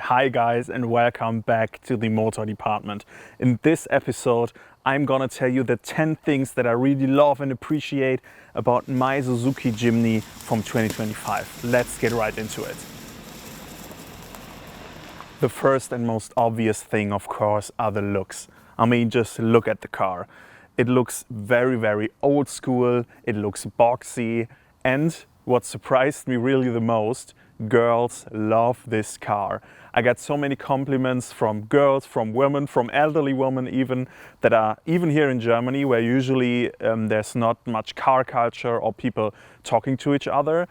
Hi guys, and welcome back to the motor department. In this episode I'm gonna tell you the 10 things that I really love and appreciate about my Suzuki Jimny from 2025. Let's get right into it. The first and most obvious thing, of course, are the looks. I mean, just look at the car. It looks very old school, it looks boxy, and what surprised me really the most, girls love this car. I got so many compliments from girls, from women, from elderly women even, that are even here in Germany, where usually there's not much car culture or people talking to each other.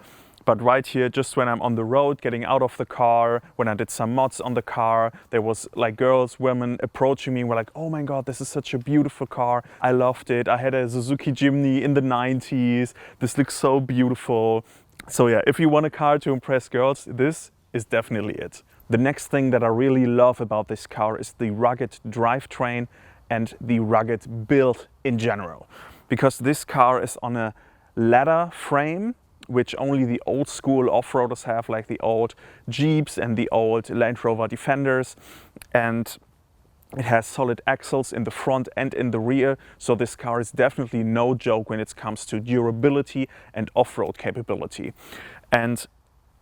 But right here, just when I'm on the road, getting out of the car, when I did some mods on the car, there was like girls, women approaching me and were like, oh my God, this is such a beautiful car. I loved it. I had a Suzuki Jimny in the 90s. This looks so beautiful. So yeah, if you want a car to impress girls, this is definitely it. The next thing that I really love about this car is the rugged drivetrain and the rugged build in general. Because this car is on a ladder frame, which only the old school off-roaders have, like the old Jeeps and the old Land Rover Defenders. And it has solid axles in the front and in the rear, so this car is definitely no joke when it comes to durability and off-road capability. And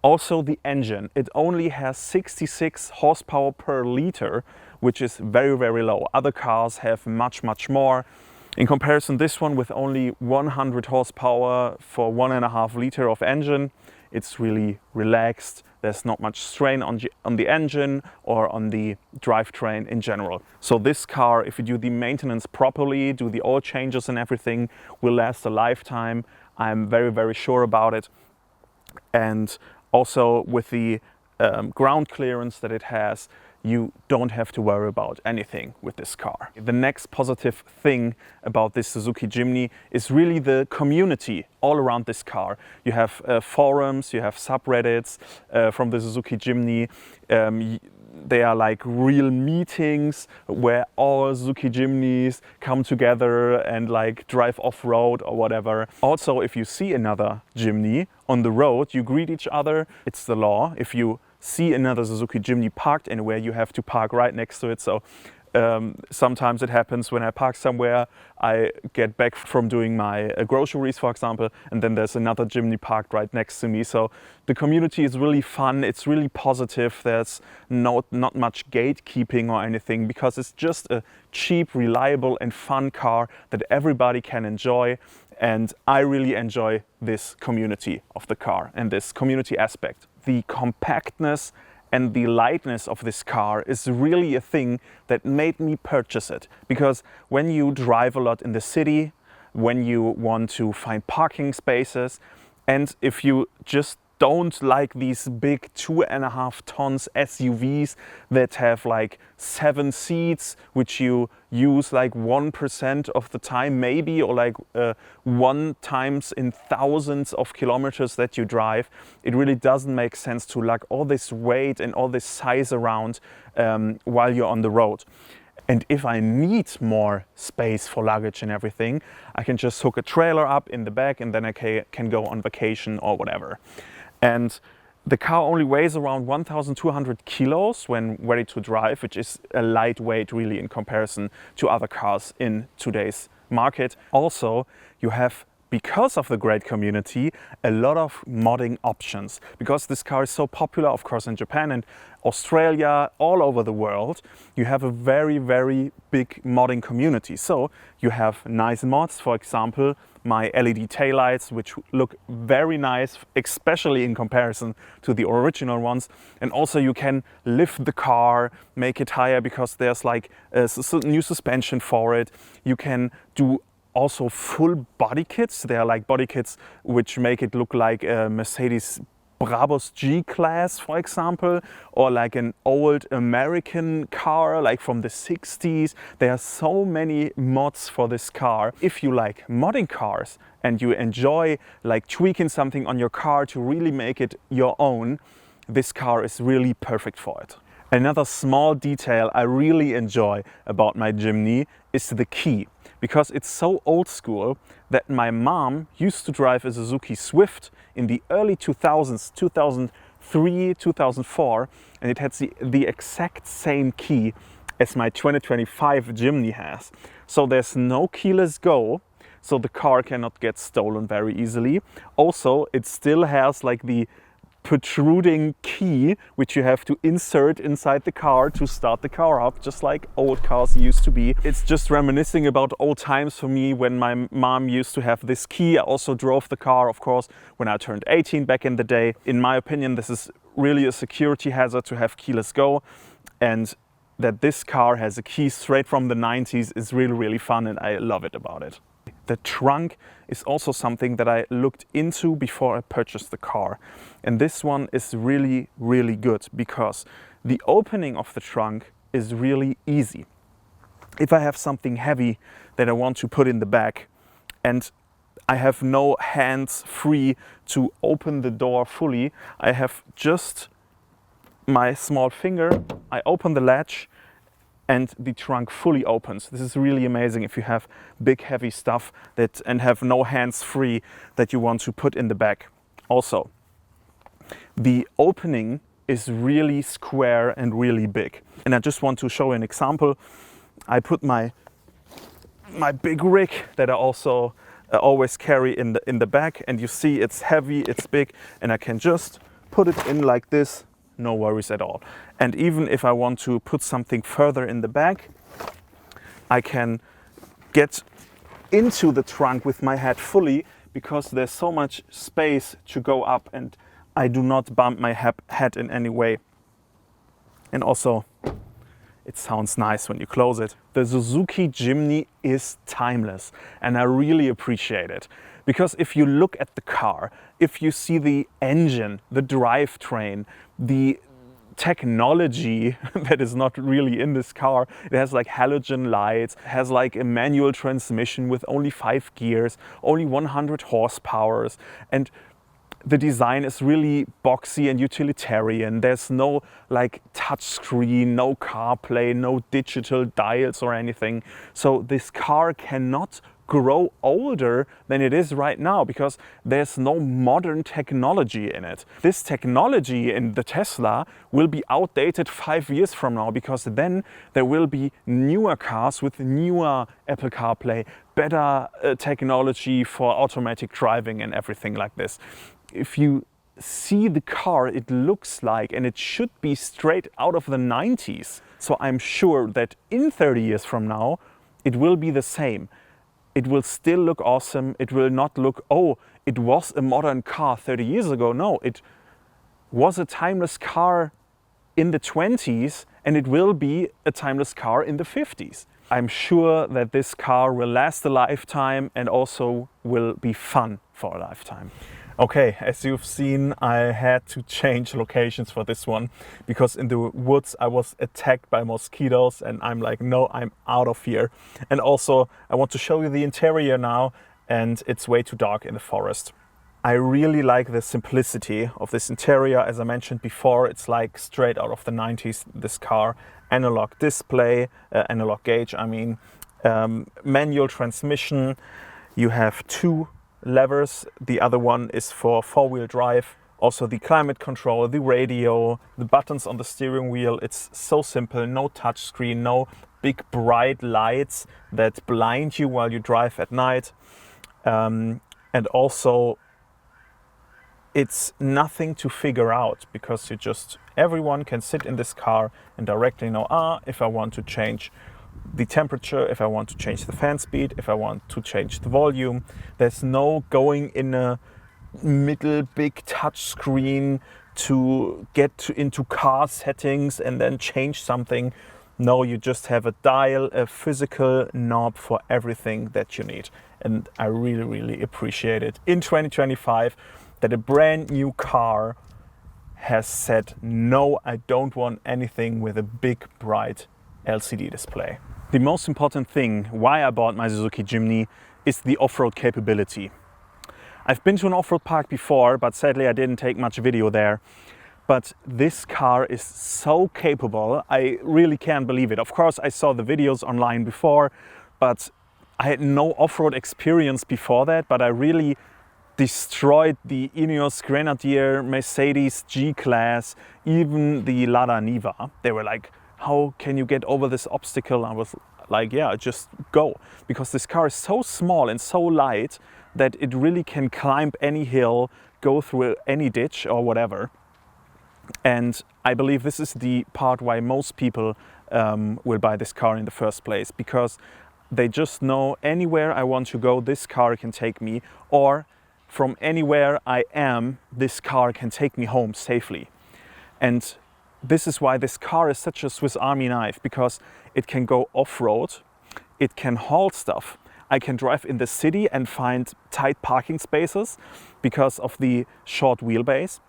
also the engine, it only has 66 horsepower per liter, which is very low. Other cars have much more. In comparison, this one with only 100 horsepower for 1.5 liter of engine, it's really relaxed. There's not much strain on the engine or on the drivetrain in general. So this car, if you do the maintenance properly, do the oil changes and everything, will last a lifetime. I'm very sure about it. And also with the ground clearance that it has, you don't have to worry about anything with this car. The next positive thing about this Suzuki Jimny is really the community all around this car. You have forums, you have subreddits from the Suzuki Jimny. They are like real meetings where all Suzuki Jimnys come together and like drive off-road or whatever. Also, if you see another Jimny on the road, you greet each other. It's the law. If you see another Suzuki Jimny parked anywhere, you have to park right next to it. So sometimes it happens when I park somewhere, I get back from doing my groceries, for example, and then there's another Jimny parked right next to me. So the community is really fun, it's really positive. There's not much gatekeeping or anything, because it's just a cheap, reliable and fun car that everybody can enjoy. And I really enjoy this community of the car and this community aspect. The compactness and the lightness of this car is really a thing that made me purchase it. Because when you drive a lot in the city, when you want to find parking spaces, and if you just don't like these big 2.5 tons SUVs that have like 7 seats, which you use like 1% of the time maybe, or like 1 times in thousands of kilometers that you drive, it really doesn't make sense to lug all this weight and all this size around while you're on the road. And if I need more space for luggage and everything, I can just hook a trailer up in the back and then I can go on vacation or whatever. And the car only weighs around 1,200 kilos when ready to drive, which is a lightweight really in comparison to other cars in today's market. Also, you have, because of the great community, a lot of modding options. Because this car is so popular, of course, in Japan and Australia, all over the world, you have a very big modding community. So you have nice mods, for example, my LED taillights, which look very nice, especially in comparison to the original ones. And also you can lift the car, make it higher because there's like a new suspension for it. You can do also full body kits. They are like body kits which make it look like a Mercedes Brabus G-Class, for example, or like an old American car like from the 60s. There are so many mods for this car. If you like modding cars and you enjoy like tweaking something on your car to really make it your own, this car is really perfect for it. Another small detail I really enjoy about my Jimny is the key. Because it's so old school that my mom used to drive a Suzuki Swift in the early 2000s, 2003, 2004, and it had the exact same key as my 2025 Jimny has. So there's no keyless go, so the car cannot get stolen very easily. Also, it still has like the protruding key which you have to insert inside the car to start the car up, just like old cars used to be. It's just reminiscing about old times for me when my mom used to have this key. I also drove the car, of course, when I turned 18 back in the day. In my opinion, this is really a security hazard to have keyless go, and that this car has a key straight from the 90s is really, really fun, and I love it about it. The trunk is also something that I looked into before I purchased the car. And this one is really, really good because the opening of the trunk is really easy. If I have something heavy that I want to put in the back and I have no hands free to open the door fully, I have just my small finger, I open the latch and the trunk fully opens. This is really amazing if you have big heavy stuff and have no hands free that you want to put in the back. Also, the opening is really square and really big. And I just want to show an example. I put my big rig that I also always carry in the back, and you see it's heavy, it's big, and I can just put it in like this. No worries at all. And even if I want to put something further in the back, I can get into the trunk with my head fully because there's so much space to go up and I do not bump my head in any way. And also, it sounds nice when you close it. The Suzuki Jimny is timeless, and I really appreciate it. Because if you look at the car, if you see the engine, the drivetrain, the technology that is not really in this car, it has like halogen lights, has like a manual transmission with only 5 gears, only 100 horsepower, and the design is really boxy and utilitarian. There's no like touch screen, no CarPlay, no digital dials or anything. So this car cannot grow older than it is right now because there's no modern technology in it. This technology in the Tesla will be outdated 5 years from now because then there will be newer cars with newer Apple CarPlay, better technology for automatic driving and everything like this. If you see the car, it looks like, and it should be straight out of the 90s. So I'm sure that in 30 years from now, it will be the same. It will still look awesome. It will not look, oh, it was a modern car 30 years ago. No, it was a timeless car in the 20s, and it will be a timeless car in the 50s. I'm sure that this car will last a lifetime and also will be fun for a lifetime. Okay, as you've seen, I had to change locations for this one because in the woods I was attacked by mosquitoes and I'm like, no, I'm out of here. And also I want to show you the interior now, and it's way too dark in the forest. I really like the simplicity of this interior. As I mentioned before, it's like straight out of the 90s, this car. Analog display, analog gauge, I mean, manual transmission. You have 2 levers, the other one is for 4-wheel drive. Also the climate control, the radio, the buttons on the steering wheel. It's so simple, no touch screen, no big bright lights that blind you while you drive at night. And also it's nothing to figure out because everyone can sit in this car and directly know, if I want to change the temperature, if I want to change the fan speed, if I want to change the volume. There's no going in a middle big touch screen to get into car settings and then change something. No, you just have a dial, a physical knob for everything that you need. And I really, really appreciate it in 2025 that a brand new car has said, no, I don't want anything with a big bright LCD display. The most important thing why I bought my Suzuki Jimny is the off-road capability. I've been to an off-road park before, but sadly I didn't take much video there. But this car is so capable, I really can't believe it. Of course, I saw the videos online before, but I had no off-road experience before that, but I really destroyed the Ineos Grenadier, Mercedes G-Class, even the Lada Niva. They were like, how can you get over this obstacle? I was like, yeah, just go. Because this car is so small and so light that it really can climb any hill, go through any ditch or whatever. And I believe this is the part why most people will buy this car in the first place, because they just know anywhere I want to go, this car can take me, or from anywhere I am, this car can take me home safely. And this is why this car is such a Swiss Army knife, because it can go off-road, it can haul stuff. I can drive in the city and find tight parking spaces because of the short wheelbase.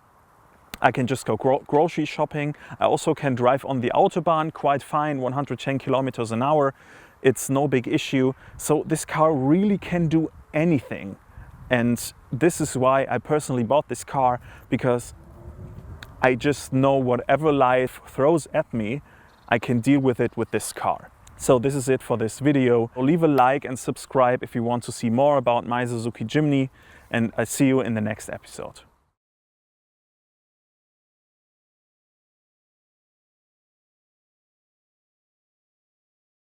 I can just go grocery shopping. I also can drive on the Autobahn quite fine, 110 kilometers an hour. It's no big issue. So this car really can do anything. And this is why I personally bought this car, because I just know whatever life throws at me, I can deal with it with this car. So this is it for this video. Leave a like and subscribe if you want to see more about my Suzuki Jimny, and I see you in the next episode.